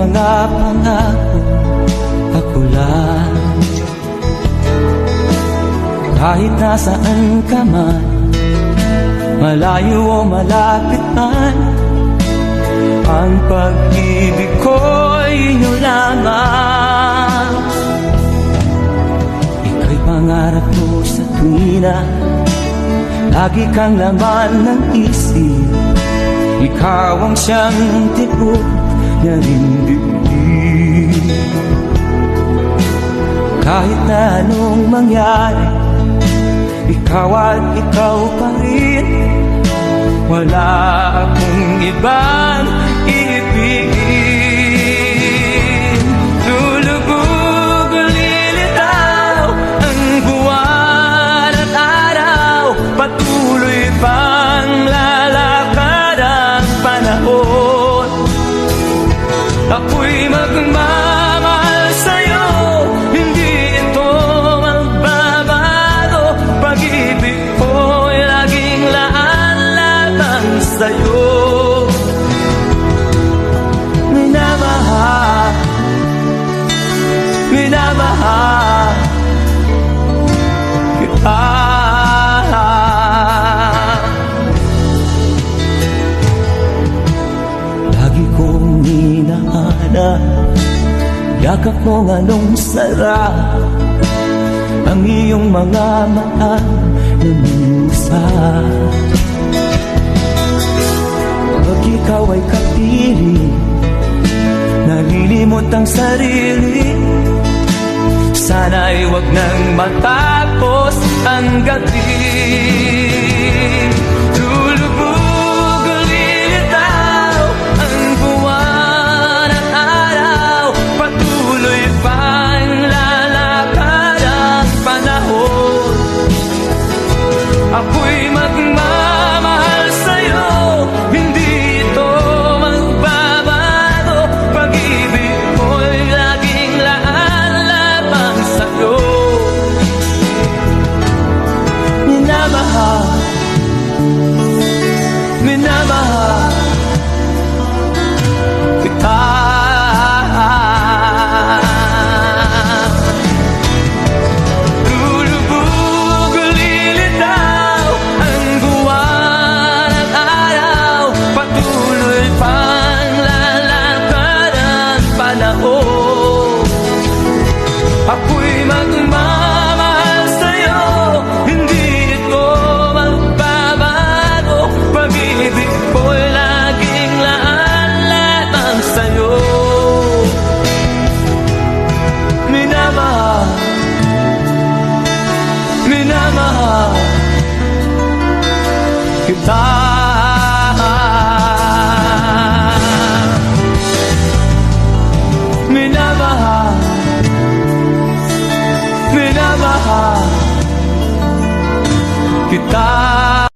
mga pangako ako lang. Kahit nasaan ka man, malayo o malapit man, ang pag-ibig ko'y inyo lamang. Ika'y pangarap ko sa tuwina, lagi kang laman ng isip. Ikaw ang siyang tibok na dibdib. Kahit na anong mangyari, ikaw at ikaw pa rin. Wala akong ibang ibigin. Lulubog o lilitaw ang buwan at araw, patuloy pang lalakad ang panahon. Ako'y magmamahal sa'yo, hindi ito magbabago. Pag-ibig ko'y laging laan lamang sa'yo. Minamahal, minamahal kita. Lagi kong hinahanap yakap mong anong sarap, ang iyong mga mata na minsan. Pag ikaw ay kapiling, nalilimot ang sarili. Sana'y wag nang matapos ang gabi. Lulubog o lilitaw ang buwan at araw, patuloy pang lalakad ang panahon. Ako'y magmamahal sa'yo, hindi ito magbabago. Pag-ibig ko'y laging laan lamang sa'yo. Minamahal, minamahal kita. Lulubog o lilitaw ang buwan at araw, patuloy pang lalakad ang panahon. Ako'y magmamahal sa'yo, hindi ito magbabago. Pag-ibig ko'y laging laan lamang sa'yo. Minamahal, minamahal kita.